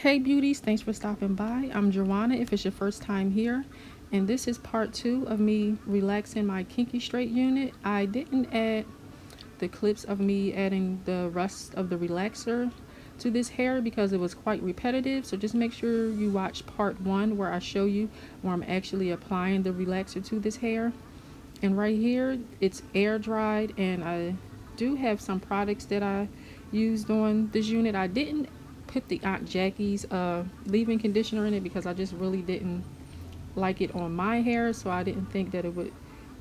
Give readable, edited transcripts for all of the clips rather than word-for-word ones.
Hey beauties, thanks for stopping by. I'm Joanna if it's your first time here, and this is part 2 of me relaxing my kinky straight unit. I didn't add the clips of me adding the rest of the relaxer to this hair because it was quite repetitive, so just make sure you watch part 1 where I show you where I'm actually applying the relaxer to this hair. And right here it's air dried, and I do have some products that I used on this unit. I didn't put the Aunt Jackie's leave-in conditioner in it because I just really didn't like it on my hair, so I didn't think that it would,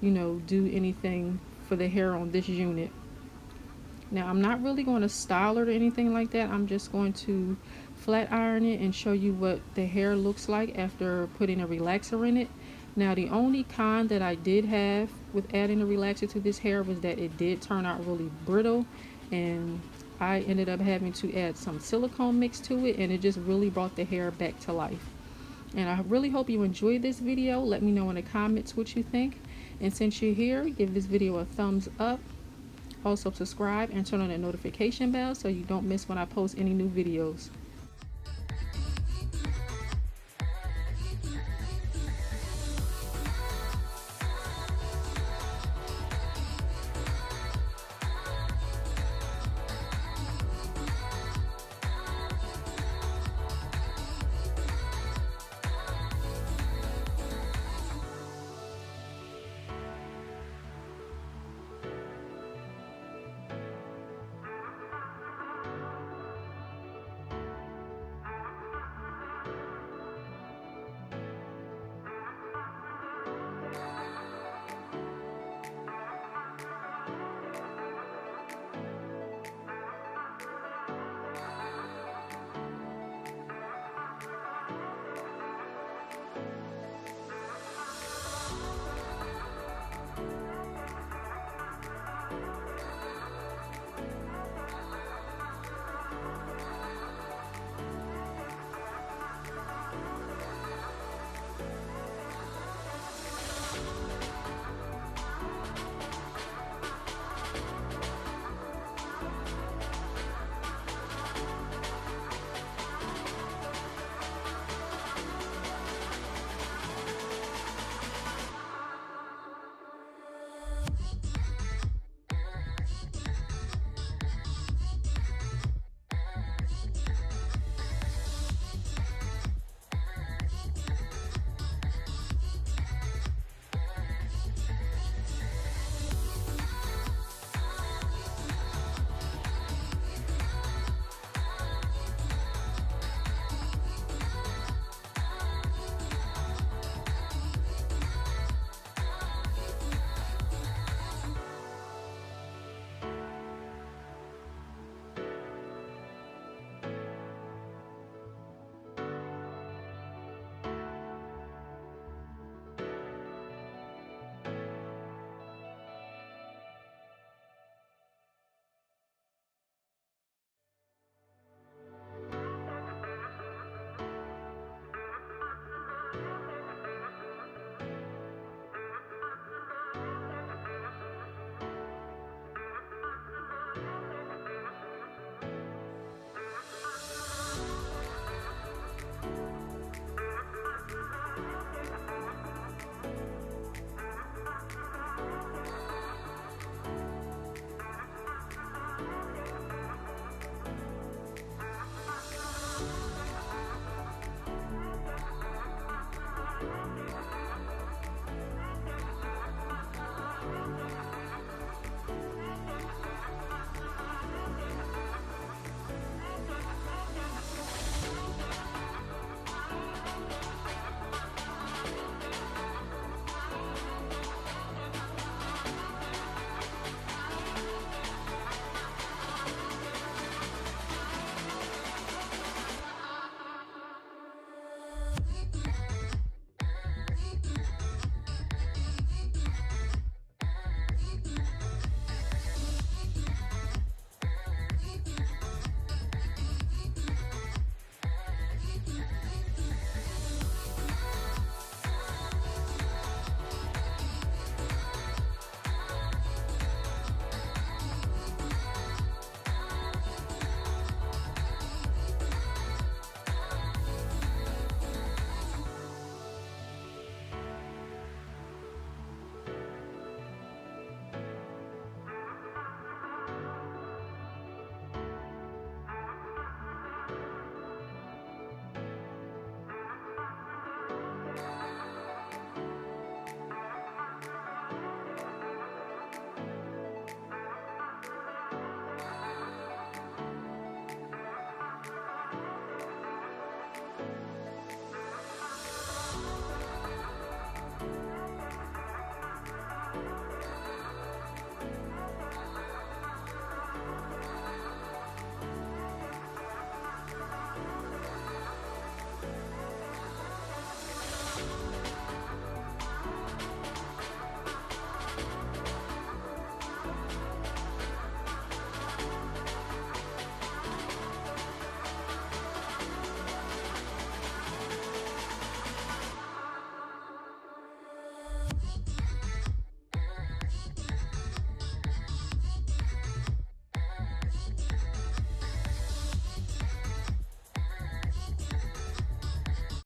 do anything for the hair on this unit. Now I'm not really going to style it or anything like that. I'm just going to flat iron it and show you what the hair looks like after putting a relaxer in it. Now the only con that I did have with adding a relaxer to this hair was that it did turn out really brittle, and I ended up having to add some silicone mix to it, and it just really brought the hair back to life. And I really hope you enjoyed this video. Let me know in the comments what you think, and since you're here, give this video a thumbs up. Also subscribe and turn on the notification bell so you don't miss when I post any new videos.